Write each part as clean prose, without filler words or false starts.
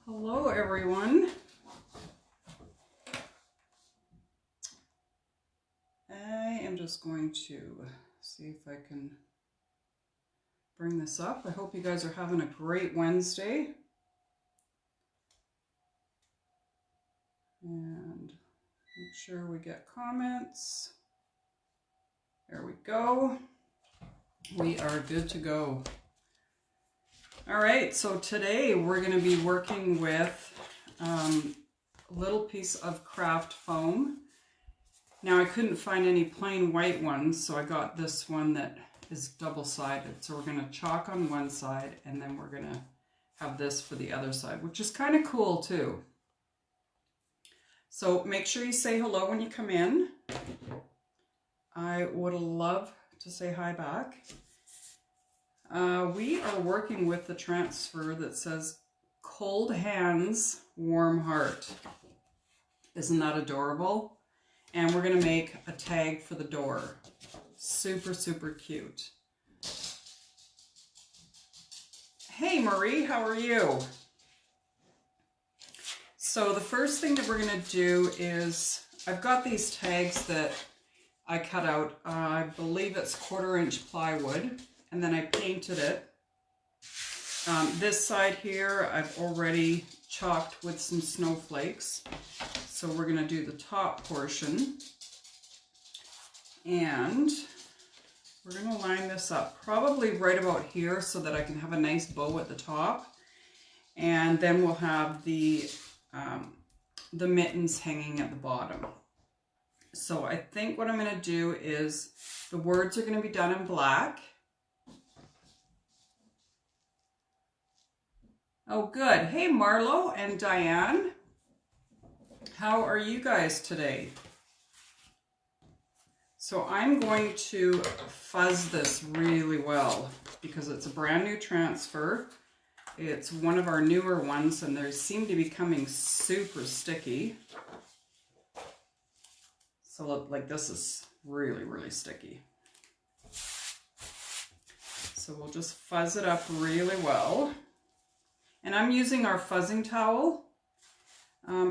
Hello everyone. I am just going to see if I can bring this up. I hope you guys are having a great Wednesday. And make sure we get comments. There we go. We are good to go. All right, so today we're going to be working with a little piece of craft foam. Now I couldn't find any plain white ones, so I got this one that is double-sided. So we're going to chalk on one side, and then we're going to have this for the other side, which is kind of cool too. So make sure you say hello when you come in. I would love to say hi back. We are working with the transfer that says cold hands, warm heart. Isn't that adorable? And we're going to make a tag for the door. Super, super cute. Hey Marie, how are you? So the first thing that we're going to do is, I've got these tags that I cut out. I believe it's 1/4 inch plywood. And then I painted it. This side here, I've already chalked with some snowflakes. So we're going to do the top portion. And we're going to line this up probably right about here so that I can have a nice bow at the top. And then we'll have the mittens hanging at the bottom. So I think what I'm going to do is the words are going to be done in black. Oh, good. Hey, Marlo and Diane. How are you guys today? So I'm going to fuzz this really well because it's a brand new transfer. It's one of our newer ones and they seem to be coming super sticky. So look, like this is really, really sticky. So we'll just fuzz it up really well. And I'm using our fuzzing towel.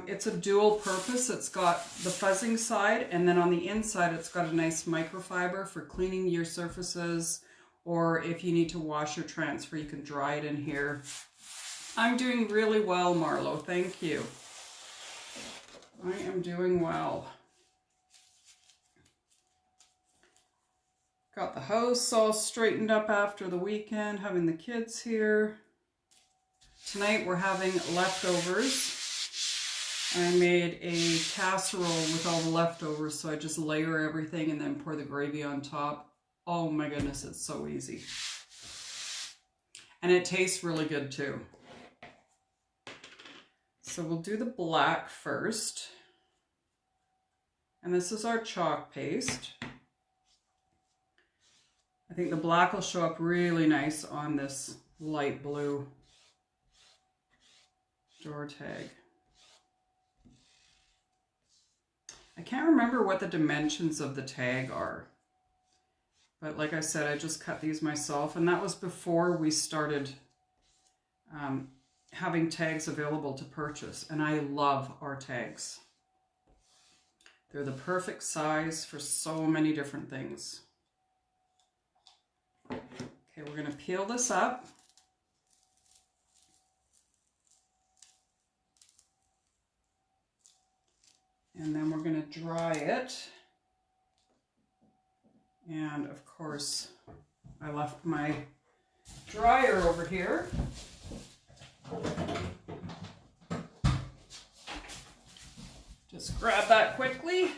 It's a dual purpose. It's got the fuzzing side, and then on the inside it's got a nice microfiber for cleaning your surfaces, or if you need to wash your transfer, you can dry it in here. I'm doing really well, Marlo. Thank you. I am doing well. Got the house all straightened up after the weekend, having the kids here. Tonight we're having leftovers. I made a casserole with all the leftovers, so I just layer everything and then pour the gravy on top. Oh my goodness, it's so easy. And it tastes really good too. So we'll do the black first. And this is our chalk paste. I think the black will show up really nice on this light blue door tag. I can't remember what the dimensions of the tag are, but like I said, I just cut these myself, and that was before we started having tags available to purchase, and I love our tags. They're the perfect size for so many different things. Okay, we're going to peel this up. And then we're going to dry it. And of course, I left my dryer over here. Just grab that quickly.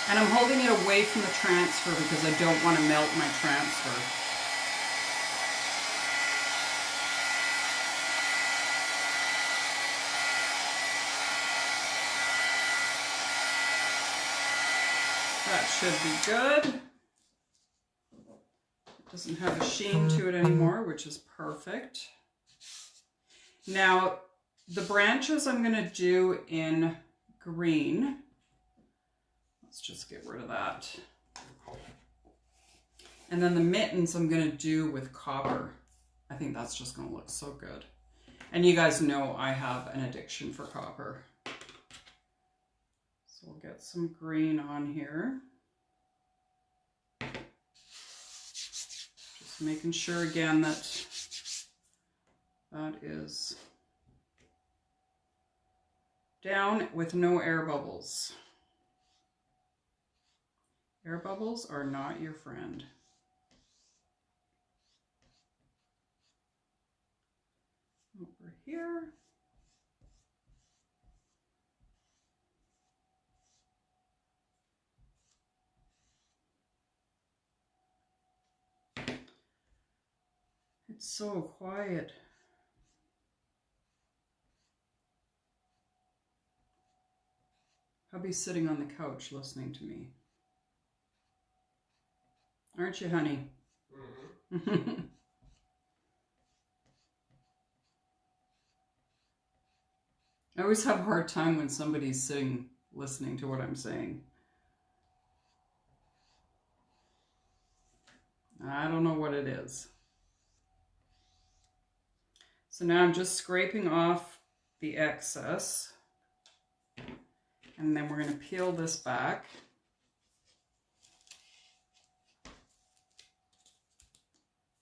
And I'm holding it away from the transfer because I don't want to melt my transfer. That should be good. It doesn't have a sheen to it anymore, which is perfect. Now, the branches I'm going to do in green. Let's just get rid of that. And then the mittens I'm going to do with copper. I think that's just going to look so good. And you guys know I have an addiction for copper. So we'll get some green on here. Just making sure again that that is down with no air bubbles. Air bubbles are not your friend. Over here. It's so quiet. Hubby's sitting on the couch listening to me. Aren't you, honey? Mm-hmm. I always have a hard time when somebody's sitting listening to what I'm saying. I don't know what it is. So now I'm just scraping off the excess. And then we're going to peel this back.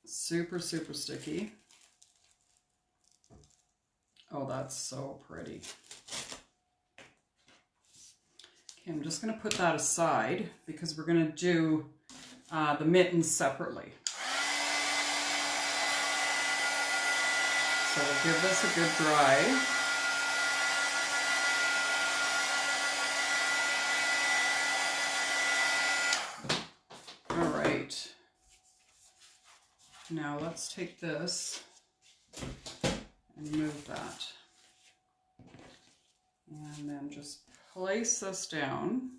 Super, super sticky. Oh, that's so pretty. Okay, I'm just going to put that aside because we're going to do the mittens separately. So we'll give this a good dry. All right. Now let's take this and move that. And then just place this down.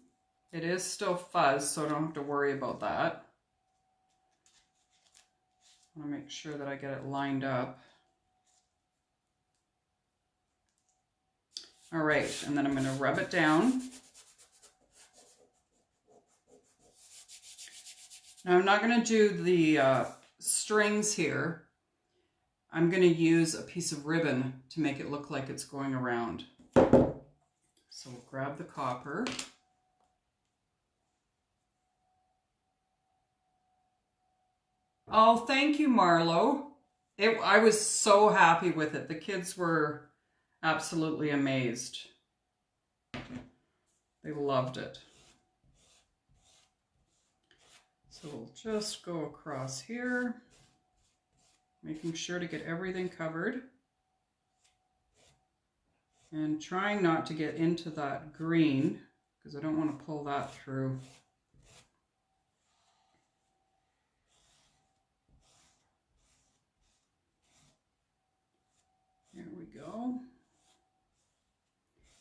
It is still fuzz, so I don't have to worry about that. I want to make sure that I get it lined up. All right, and then I'm going to rub it down. Now I'm not going to do the strings here. I'm going to use a piece of ribbon to make it look like it's going around. So we'll grab the copper. Oh, thank you, Marlo. I was so happy with it. The kids were absolutely amazed. They loved it. So we'll just go across here, making sure to get everything covered. And trying not to get into that green, because I don't want to pull that through. There we go.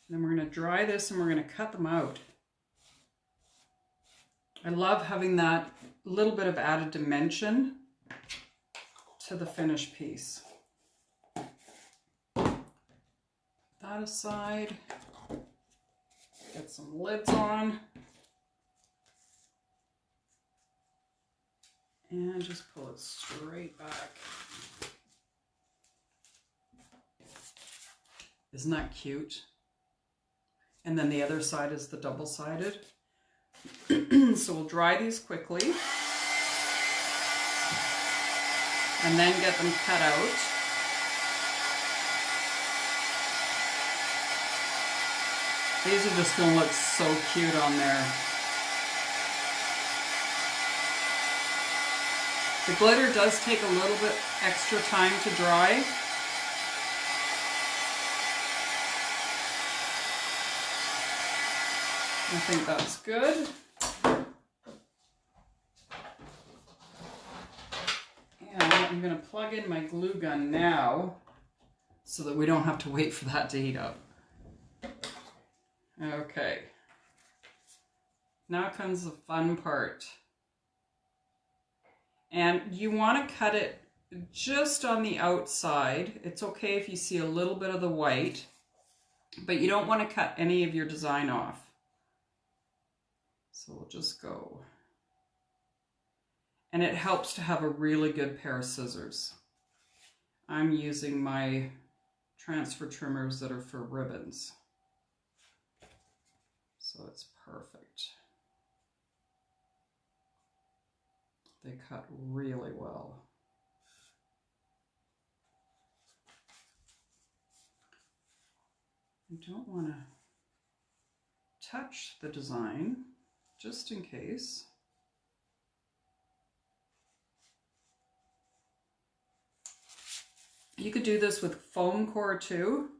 And then we're going to dry this and we're going to cut them out. I love having that little bit of added dimension to the finished piece. That aside, get some lids on, and just pull it straight back. Isn't that cute? And then the other side is the double-sided. So we'll dry these quickly and then get them cut out. These are just going to look so cute on there. The glitter does take a little bit extra time to dry. I think that's good. And I'm going to plug in my glue gun now so that we don't have to wait for that to heat up. Okay. Now comes the fun part. And you want to cut it just on the outside. It's okay if you see a little bit of the white, but you don't want to cut any of your design off. So we'll just go. And it helps to have a really good pair of scissors. I'm using my transfer trimmers that are for ribbons. So it's perfect. They cut really well. I don't want to touch the design, just in case. You could do this with foam core too,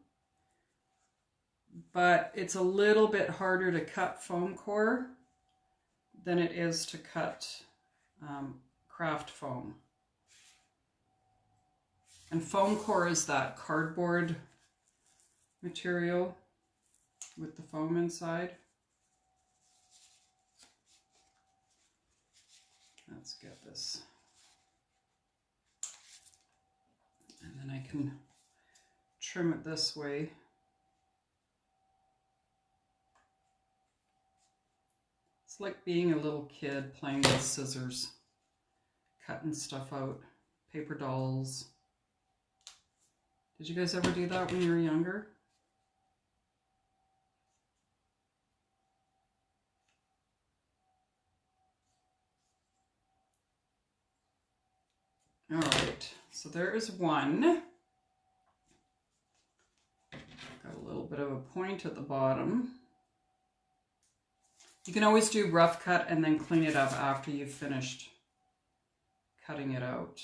but it's a little bit harder to cut foam core than it is to cut craft foam. And foam core is that cardboard material with the foam inside. Let's get this. And then I can trim it this way. It's like being a little kid playing with scissors, cutting stuff out, paper dolls. Did you guys ever do that when you were younger? All right, so there is one. Got a little bit of a point at the bottom. You can always do rough cut and then clean it up after you've finished cutting it out.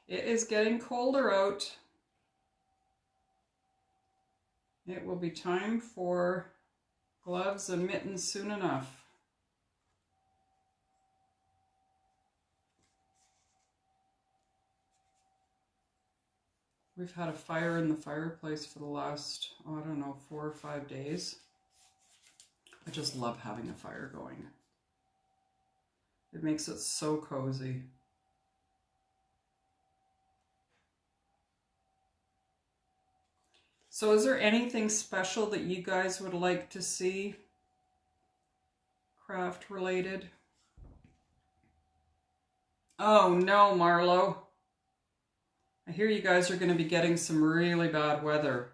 It is getting colder out. It will be time for gloves and mittens soon enough. We've had a fire in the fireplace for the last, oh, I don't know, 4 or 5 days. I just love having a fire going. It makes it so cozy. So is there anything special that you guys would like to see craft related? Oh no, Marlo. I hear you guys are going to be getting some really bad weather.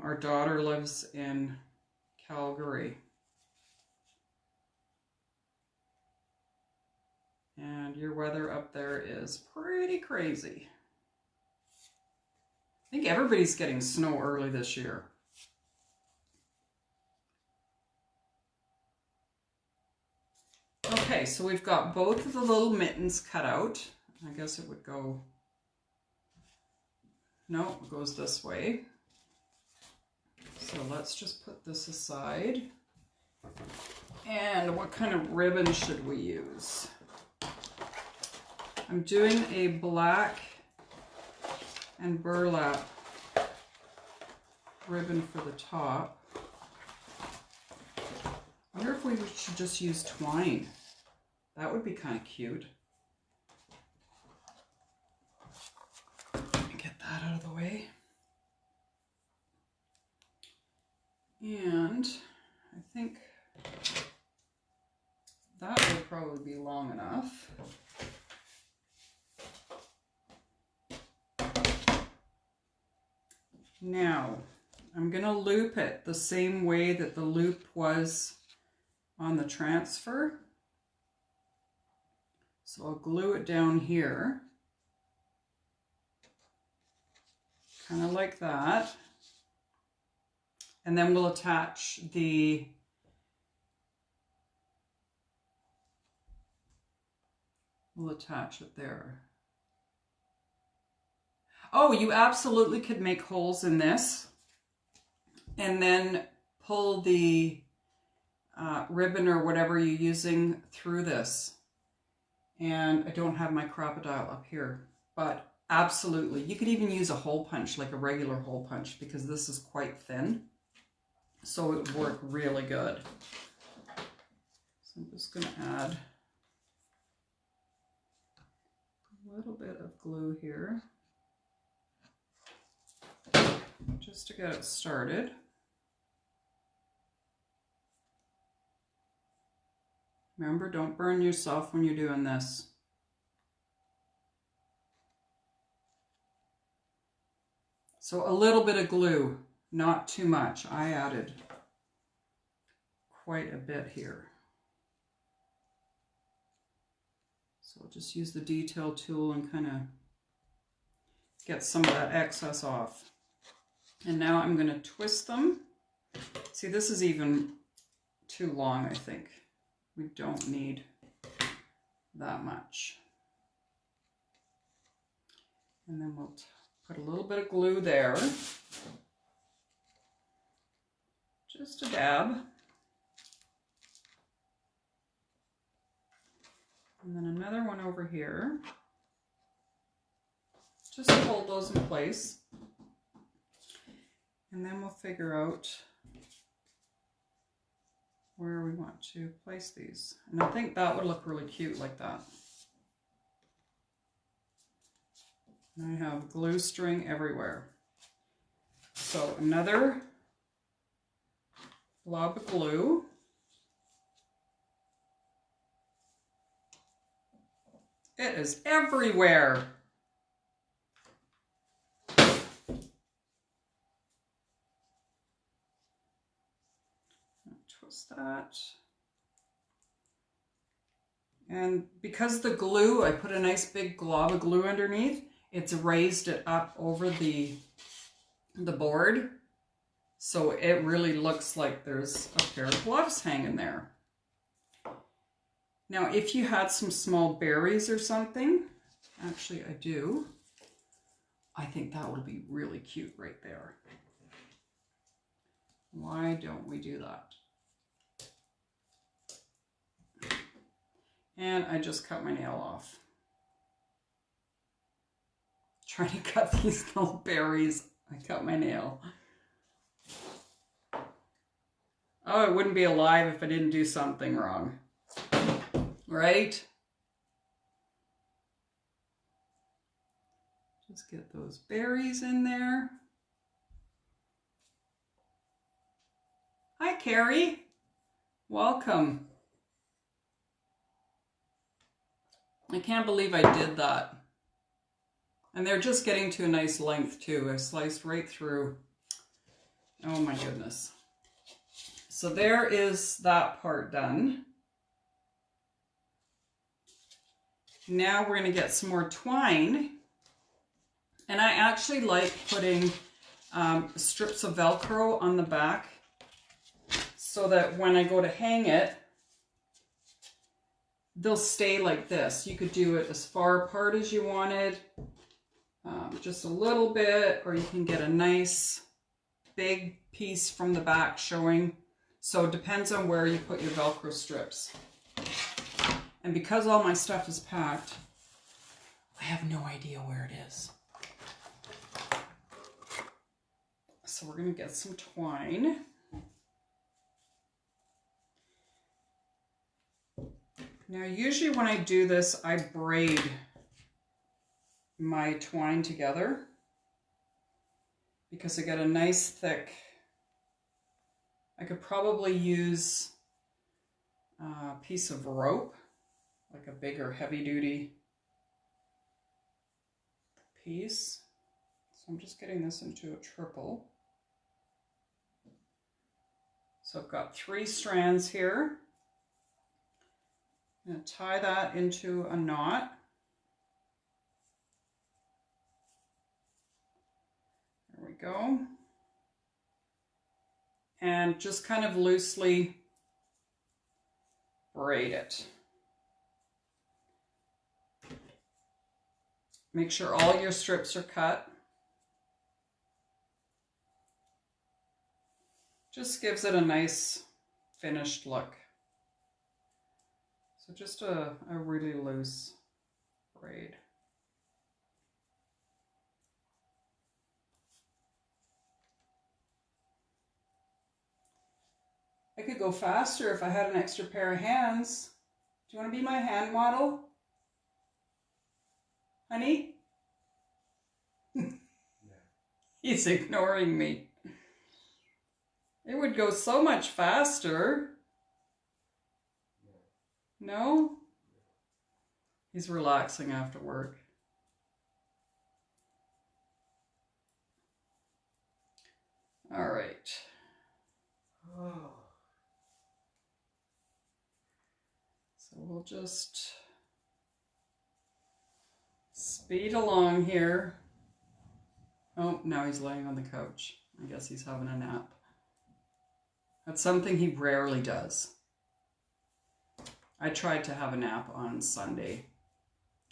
Our daughter lives in Calgary. And your weather up there is pretty crazy. I think everybody's getting snow early this year. Okay, so we've got both of the little mittens cut out. I guess it would go, no, it goes this way. So let's just put this aside. And what kind of ribbon should we use? I'm doing a black and burlap ribbon for the top. I wonder if we should just use twine. That would be kind of cute. Get that out of the way. And I think that will probably be long enough. Now, I'm going to loop it the same way that the loop was on the transfer. So I'll glue it down here, kind of like that. And then we'll attach the it there. Oh, you absolutely could make holes in this and then pull the ribbon or whatever you're using through this. And I don't have my crocodile up here, but absolutely. You could even use a hole punch, like a regular hole punch, because this is quite thin. So it would work really good. So I'm just going to add a little bit of glue here, just to get it started. Remember, don't burn yourself when you're doing this. So a little bit of glue, not too much. I added quite a bit here. So I'll just use the detail tool and kind of get some of that excess off. And now I'm going to twist them. See, this is even too long, I think. We don't need that much. And then we'll put a little bit of glue there. Just a dab. And then another one over here. Just to hold those in place. And then we'll figure out where we want to place these. And I think that would look really cute like that. And I have glue string everywhere. So another blob of glue. It is everywhere. Twist that. And because the glue, I put a nice big glob of glue underneath, it's raised it up over the board. So it really looks like there's a pair of gloves hanging there. Now, if you had some small berries or something, actually I do, I think that would be really cute right there. Why don't we do that? And I just cut my nail off. Trying to cut these little berries. I cut my nail. Oh, it wouldn't be alive if I didn't do something wrong. Right? Just get those berries in there. Hi, Carrie. Welcome. I can't believe I did that. And they're just getting to a nice length too. I sliced right through. Oh my goodness. So there is that part done. Now we're going to get some more twine. And I actually like putting strips of Velcro on the back so that when I go to hang it, they'll stay like this. You could do it as far apart as you wanted, just a little bit, or you can get a nice big piece from the back showing. So it depends on where you put your Velcro strips. And because all my stuff is packed, I have no idea where it is. So we're going to get some twine. Now, usually when I do this, I braid my twine together because I get a nice thick. I could probably use a piece of rope, like a bigger heavy duty piece. So I'm just getting this into a triple. So I've got 3 strands here. I'm going to tie that into a knot. There we go. And just kind of loosely braid it. Make sure all your strips are cut. Just gives it a nice finished look. So just a really loose braid. I could go faster if I had an extra pair of hands. Do you want to be my hand model? Honey? Yeah. He's ignoring me. It would go so much faster. No? He's relaxing after work. All right. Oh. So we'll just speed along here. Oh, now he's laying on the couch. I guess he's having a nap. That's something he rarely does. I tried to have a nap on Sunday.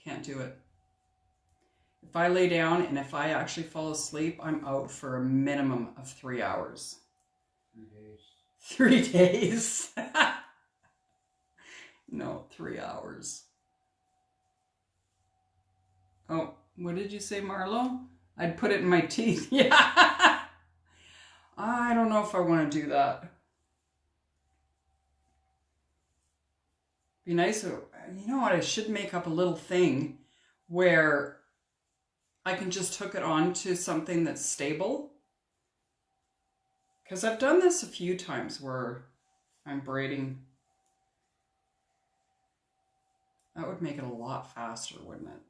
Can't do it. If I lay down and if I actually fall asleep, I'm out for a minimum of 3 hours. 3 days. 3 days. No, 3 hours. Oh, what did you say, Marlo? I'd put it in my teeth. Yeah. I don't know if I want to do that. Be nice. You know what? I should make up a little thing where I can just hook it on to something that's stable. Because I've done this a few times where I'm braiding. That would make it a lot faster, wouldn't it?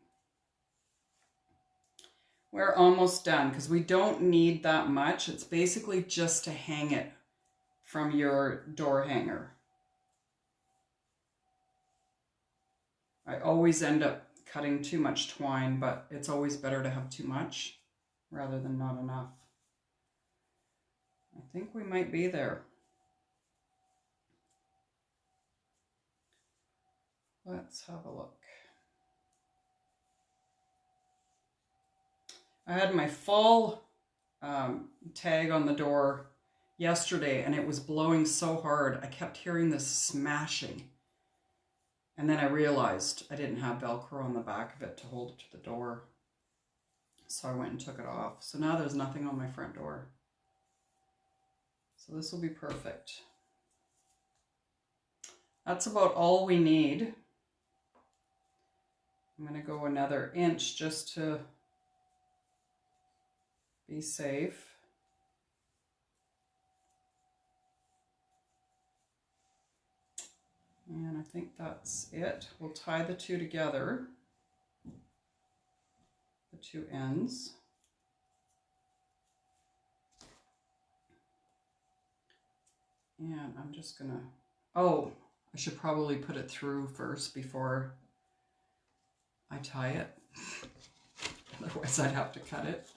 We're almost done because we don't need that much. It's basically just to hang it from your door hanger. I always end up cutting too much twine, but it's always better to have too much rather than not enough. I think we might be there. Let's have a look. I had my fall tag on the door yesterday and it was blowing so hard. I kept hearing this smashing. And then I realized I didn't have Velcro on the back of it to hold it to the door. So I went and took it off. So now there's nothing on my front door. So this will be perfect. That's about all we need. I'm going to go another inch just to be safe. And I think that's it. We'll tie the two together, the two ends. And I'm just gonna, oh, I should probably put it through first before I tie it. Otherwise I'd have to cut it.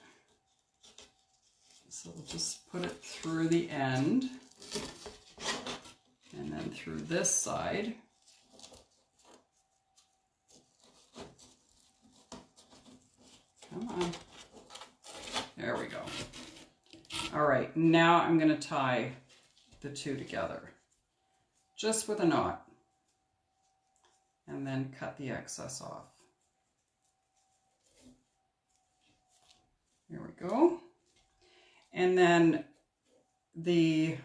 So we'll just put it through the end. And then through this side. Come on. There we go. All right, now I'm going to tie the two together. Just with a knot. And then cut the excess off. There we go. And then the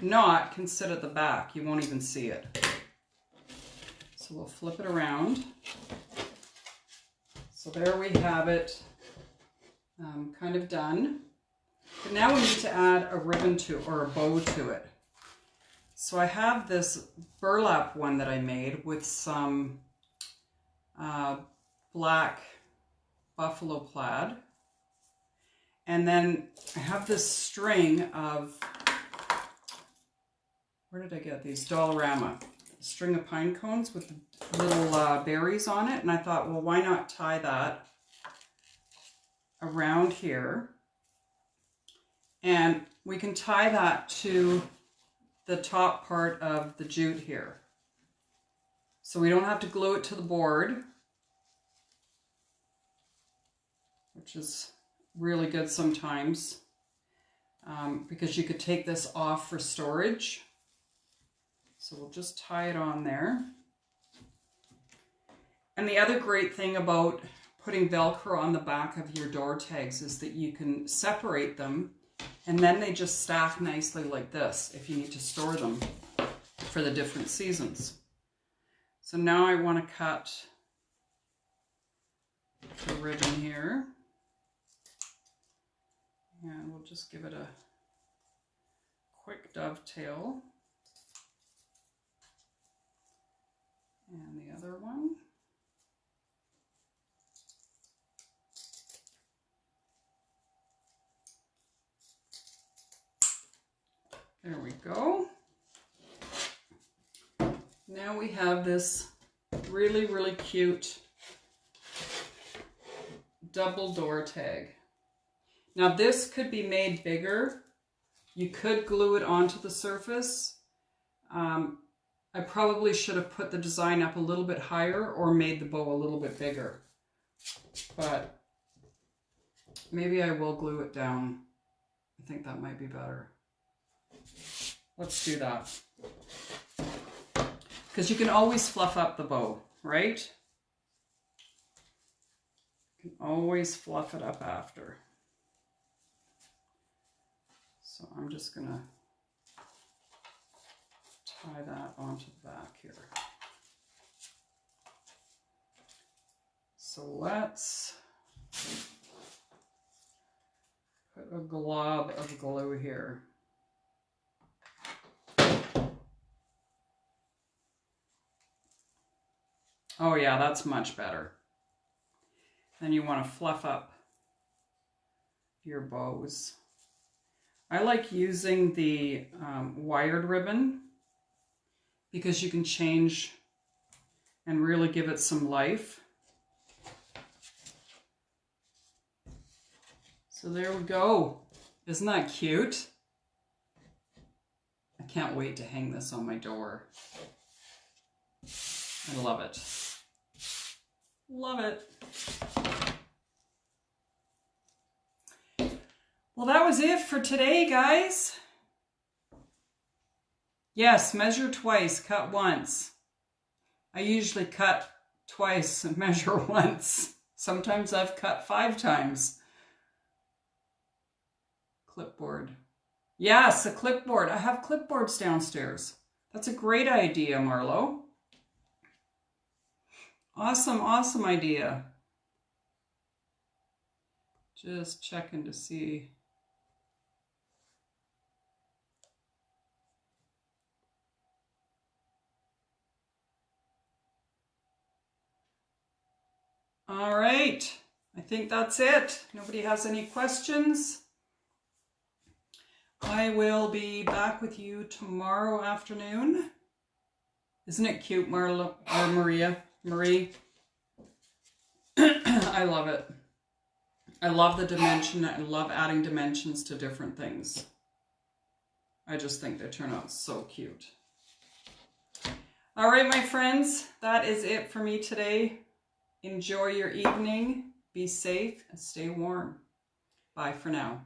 knot can sit at the back. You won't even see it. So we'll flip it around. So there we have it, kind of done. But now we need to add a ribbon to, or a bow to it. So I have this burlap one that I made with some black buffalo plaid. And then I have this string of, where did I get these? Dollarama. A string of pine cones with little berries on it. And I thought, well, why not tie that around here? And we can tie that to the top part of the jute here. So we don't have to glue it to the board, which is really good sometimes, because you could take this off for storage. So we'll just tie it on there. And the other great thing about putting Velcro on the back of your door tags is that you can separate them and then they just stack nicely like this if you need to store them for the different seasons. So now I want to cut the ribbon here. And we'll just give it a quick dovetail. And the other one. There we go. Now we have this really, really cute double door tag. Now this could be made bigger. You could glue it onto the surface. I probably should have put the design up a little bit higher or made the bow a little bit bigger. But maybe I will glue it down. I think that might be better. Let's do that. Because you can always fluff up the bow, right? You can always fluff it up after. So I'm just going to tie that onto the back here. So let's put a glob of glue here. Oh yeah, that's much better. Then you want to fluff up your bows. I like using the wired ribbon because you can change and really give it some life. So there we go. Isn't that cute? I can't wait to hang this on my door. I love it. Love it. Well, that was it for today, guys. Yes, measure twice, cut once. I usually cut twice and measure once. Sometimes I've cut 5 times. Clipboard. Yes, a clipboard. I have clipboards downstairs. That's a great idea, Marlo. Awesome, awesome idea. Just checking to see. All right, I think that's it. Nobody has any questions? I will be back with you tomorrow afternoon. Isn't it cute, Marlo or Marie? I love it. I love the dimension. I love adding dimensions to different things. I just think they turn out so cute. All right, my friends, that is it for me today. Enjoy your evening. Be safe and stay warm. Bye for now.